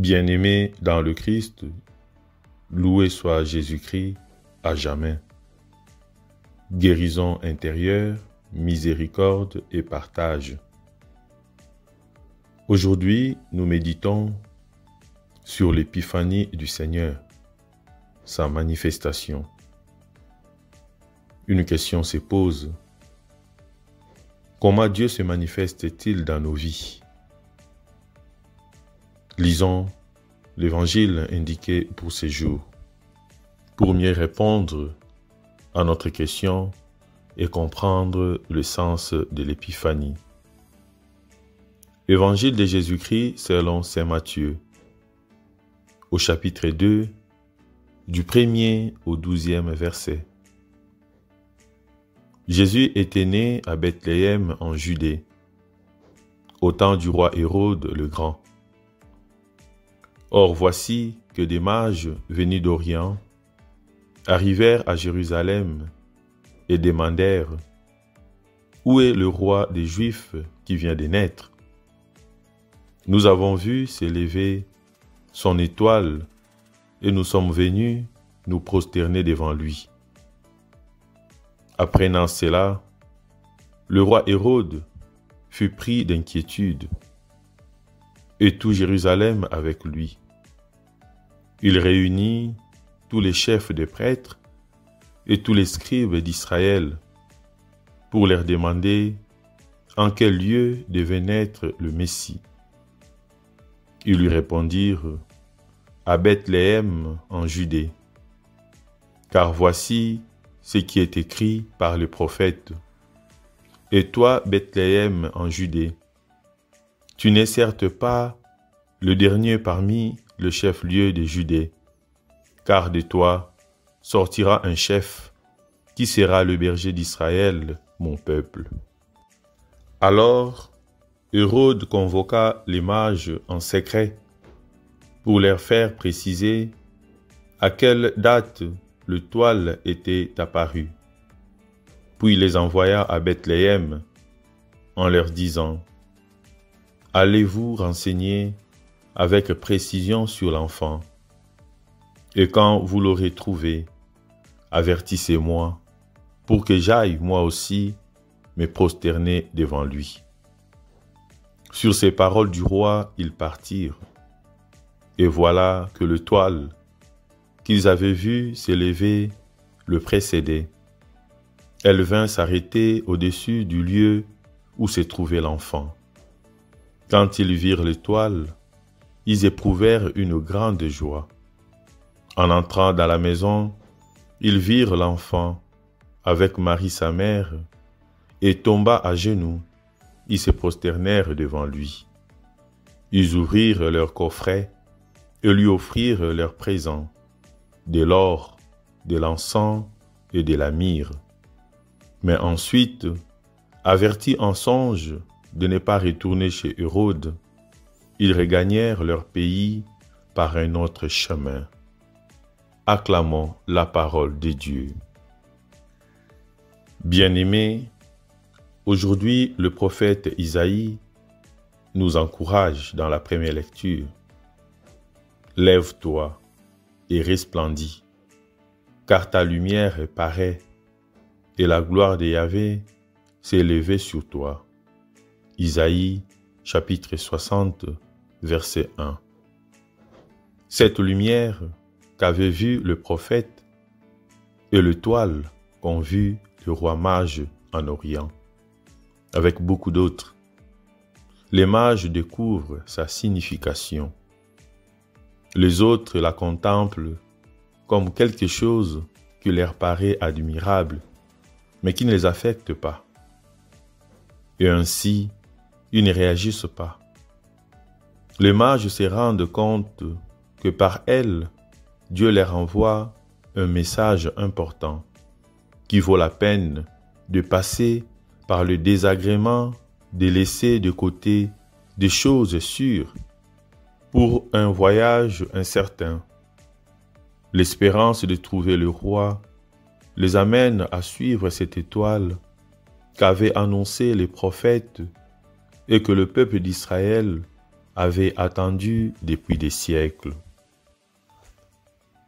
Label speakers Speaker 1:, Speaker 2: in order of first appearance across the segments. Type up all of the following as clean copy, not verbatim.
Speaker 1: Bien-aimés dans le Christ, loué soit Jésus-Christ à jamais. Guérison intérieure, miséricorde et partage. Aujourd'hui, nous méditons sur l'épiphanie du Seigneur, sa manifestation. Une question se pose. Comment Dieu se manifeste-t-il dans nos vies? Lisons l'évangile indiqué pour ces jours. Pour mieux répondre à notre question et comprendre le sens de l'épiphanie. Évangile de Jésus-Christ selon saint Matthieu, au chapitre 2, du 1er au 12e verset. Jésus était né à Bethléem en Judée, au temps du roi Hérode le Grand. Or voici que des mages venus d'Orient arrivèrent à Jérusalem et demandèrent « Où est le roi des Juifs qui vient de naître? Nous avons vu s'élever son étoile et nous sommes venus nous prosterner devant lui. » Apprenant cela, le roi Hérode fut pris d'inquiétude, et tout Jérusalem avec lui. Il réunit tous les chefs des prêtres et tous les scribes d'Israël pour leur demander en quel lieu devait naître le Messie. Ils lui répondirent « À Bethléem en Judée, car voici ce qui est écrit par le prophète. Et toi, Bethléem en Judée, tu n'es certes pas le dernier parmi le chef-lieu de Judée, car de toi sortira un chef qui sera le berger d'Israël, mon peuple. » Alors, Hérode convoqua les mages en secret pour leur faire préciser à quelle date l'étoile était apparue. Puis il les envoya à Bethléem en leur disant « Allez vous renseigner avec précision sur l'enfant, et quand vous l'aurez trouvé, avertissez-moi pour que j'aille moi aussi me prosterner devant lui. » Sur ces paroles du roi, ils partirent, et voilà que l'étoile qu'ils avaient vue s'élever le précédait. Elle vint s'arrêter au-dessus du lieu où se trouvait l'enfant. Quand ils virent l'étoile, ils éprouvèrent une grande joie. En entrant dans la maison, ils virent l'enfant avec Marie sa mère, et tomba à genoux, ils se prosternèrent devant lui. Ils ouvrirent leur coffret et lui offrirent leurs présents, de l'or, de l'encens et de la myrrhe. Mais ensuite, avertis en songe de ne pas retourner chez Hérode, ils regagnèrent leur pays par un autre chemin. Acclamons la parole de Dieu. Bien-aimés, aujourd'hui le prophète Isaïe nous encourage dans la première lecture. Lève-toi et resplendis, car ta lumière paraît, et la gloire de Yahvé s'est élevée sur toi. Isaïe, chapitre 60, verset 1. Cette lumière qu'avait vue le prophète est l'étoile qu'ont vue le roi mage en Orient, avec beaucoup d'autres. Les mages découvrent sa signification. Les autres la contemplent comme quelque chose qui leur paraît admirable, mais qui ne les affecte pas. Et ainsi, ils ne réagissent pas. Les mages se rendent compte que par elle, Dieu leur envoie un message important qui vaut la peine de passer par le désagrément de laisser de côté des choses sûres pour un voyage incertain. L'espérance de trouver le roi les amène à suivre cette étoile qu'avaient annoncé les prophètes et que le peuple d'Israël avaient attendu depuis des siècles.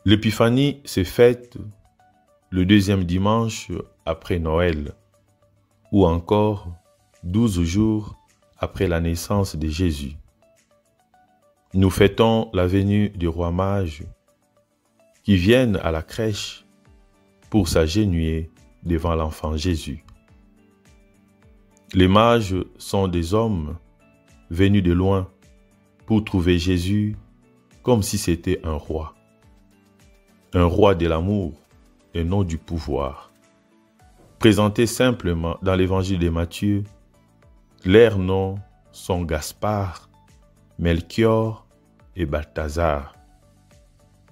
Speaker 1: L'épiphanie se fête le deuxième dimanche après Noël, ou encore 12 jours après la naissance de Jésus. Nous fêtons la venue du roi mage qui viennent à la crèche pour s'agenouiller devant l'enfant Jésus. Les mages sont des hommes venus de loin pour trouver Jésus comme si c'était un roi de l'amour et non du pouvoir. Présentés simplement dans l'évangile de Matthieu, leurs noms sont Gaspard, Melchior et Balthazar.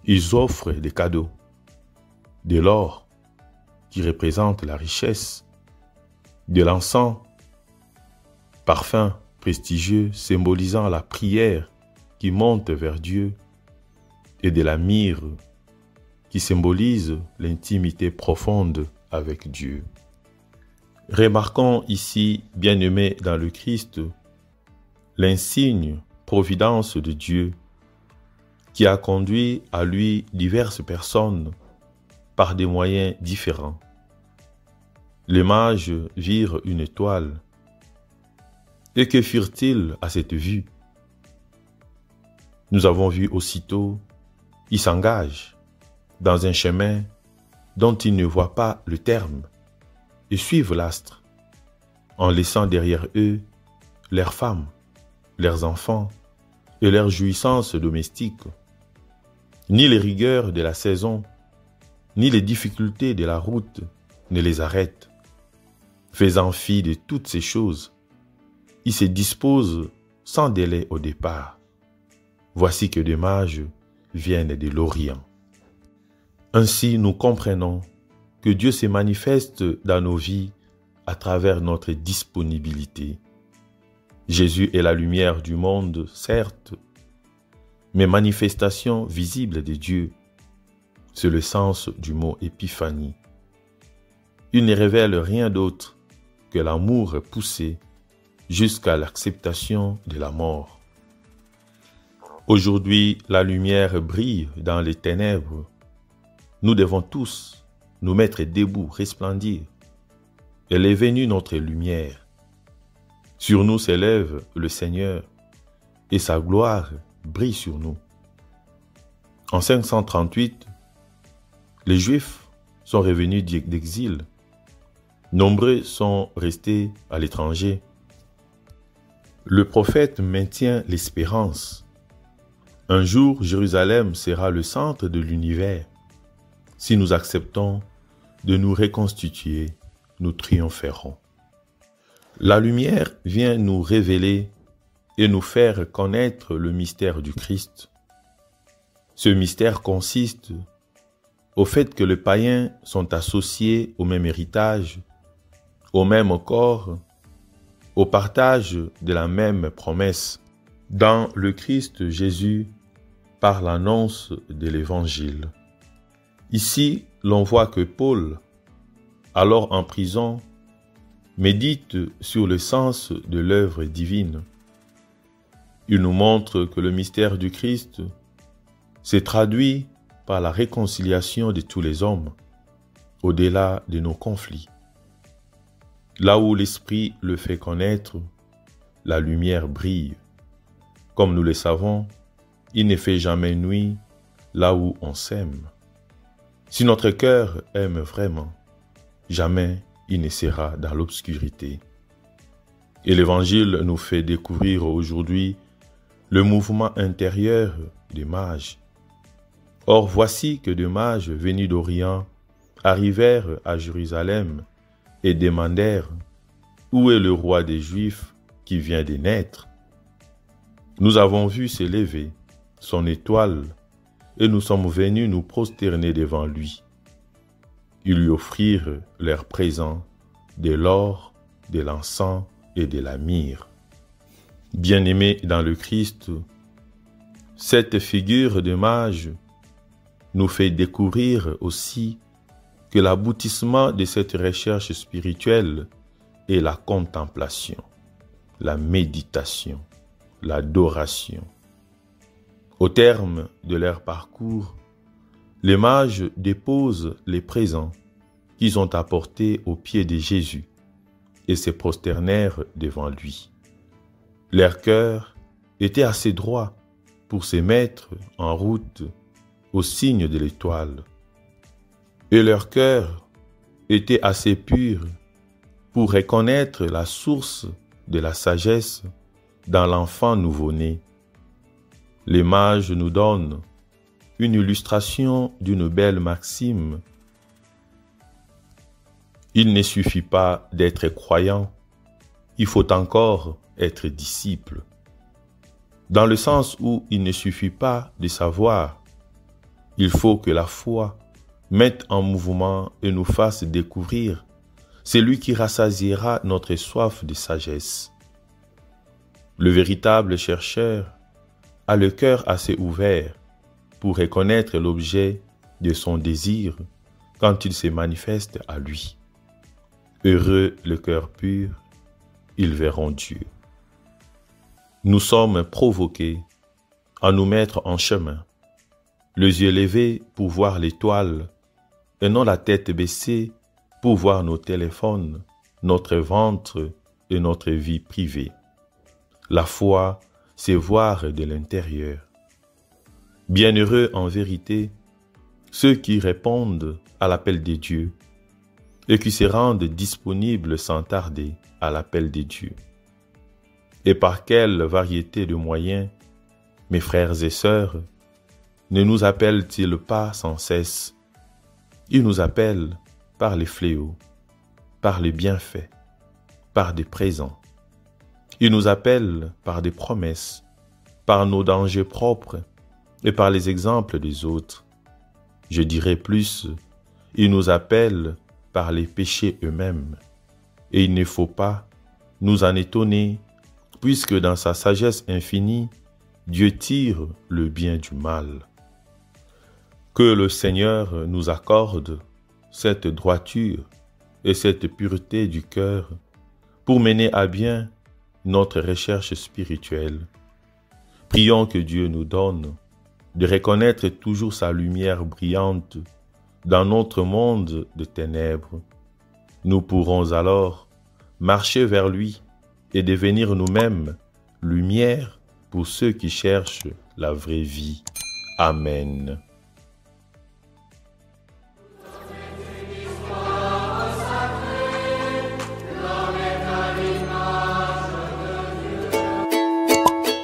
Speaker 1: Ils offrent des cadeaux, de l'or qui représente la richesse, de l'encens, parfum prestigieux symbolisant la prière qui monte vers Dieu, et de la myrrhe qui symbolise l'intimité profonde avec Dieu. Remarquons ici, bien-aimés dans le Christ, l'insigne providence de Dieu qui a conduit à lui diverses personnes par des moyens différents. Les mages virent une étoile. Et que firent-ils à cette vue? Nous avons vu aussitôt, ils s'engagent dans un chemin dont ils ne voient pas le terme et suivent l'astre, en laissant derrière eux leurs femmes, leurs enfants et leurs jouissances domestiques. Ni les rigueurs de la saison, ni les difficultés de la route ne les arrêtent. Faisant fi de toutes ces choses, ils se disposent sans délai au départ. Voici que des mages viennent de l'Orient. Ainsi, nous comprenons que Dieu se manifeste dans nos vies à travers notre disponibilité. Jésus est la lumière du monde, certes, mais manifestation visible de Dieu. C'est le sens du mot épiphanie. Il ne révèle rien d'autre que l'amour poussé jusqu'à l'acceptation de la mort. Aujourd'hui, la lumière brille dans les ténèbres. Nous devons tous nous mettre debout, resplendir. Elle est venue notre lumière. Sur nous s'élève le Seigneur et sa gloire brille sur nous. En 538, les Juifs sont revenus d'exil. Nombreux sont restés à l'étranger. Le prophète maintient l'espérance. Un jour, Jérusalem sera le centre de l'univers. Si nous acceptons de nous reconstituer, nous triompherons. La lumière vient nous révéler et nous faire connaître le mystère du Christ. Ce mystère consiste au fait que les païens sont associés au même héritage, au même corps, au partage de la même promesse. Dans le Christ Jésus, par l'annonce de l'Évangile. Ici, l'on voit que Paul, alors en prison, médite sur le sens de l'œuvre divine. Il nous montre que le mystère du Christ s'est traduit par la réconciliation de tous les hommes, au-delà de nos conflits. Là où l'Esprit le fait connaître, la lumière brille. Comme nous le savons, il ne fait jamais nuit là où on s'aime. Si notre cœur aime vraiment, jamais il ne sera dans l'obscurité. Et l'Évangile nous fait découvrir aujourd'hui le mouvement intérieur des mages. Or, voici que des mages venus d'Orient arrivèrent à Jérusalem et demandèrent « Où est le roi des Juifs qui vient de naître ?» Nous avons vu s'élever son étoile et nous sommes venus nous prosterner devant lui. Ils lui offrirent leurs présents, de l'or, de l'encens et de la myrrhe. Bien-aimés dans le Christ, cette figure de mage nous fait découvrir aussi que l'aboutissement de cette recherche spirituelle est la contemplation, la méditation, l'adoration. Au terme de leur parcours, les mages déposent les présents qu'ils ont apportés aux pieds de Jésus et se prosternèrent devant lui. Leur cœur était assez droit pour se mettre en route au signe de l'étoile, et leur cœur était assez pur pour reconnaître la source de la sagesse dans l'enfant nouveau-né. Les mages nous donnent une illustration d'une belle maxime. Il ne suffit pas d'être croyant, il faut encore être disciple. Dans le sens où il ne suffit pas de savoir, il faut que la foi mette en mouvement et nous fasse découvrir celui qui rassasiera notre soif de sagesse. Le véritable chercheur a le cœur assez ouvert pour reconnaître l'objet de son désir quand il se manifeste à lui. Heureux le cœur pur, ils verront Dieu. Nous sommes provoqués à nous mettre en chemin, les yeux levés pour voir l'étoile et non la tête baissée pour voir nos téléphones, notre ventre et notre vie privée. La foi, c'est voir de l'intérieur. Bienheureux en vérité ceux qui répondent à l'appel de Dieu et qui se rendent disponibles sans tarder à l'appel de Dieu. Et par quelle variété de moyens, mes frères et sœurs, ne nous appellent-ils pas sans cesse? Ils nous appellent par les fléaux, par les bienfaits, par des présents. Ils nous appellent par des promesses, par nos dangers propres et par les exemples des autres. Je dirais plus, ils nous appellent par les péchés eux-mêmes. Et il ne faut pas nous en étonner, puisque dans sa sagesse infinie, Dieu tire le bien du mal. Que le Seigneur nous accorde cette droiture et cette pureté du cœur pour mener à bien notre recherche spirituelle. Prions que Dieu nous donne de reconnaître toujours sa lumière brillante dans notre monde de ténèbres. Nous pourrons alors marcher vers lui et devenir nous-mêmes lumière pour ceux qui cherchent la vraie vie. Amen.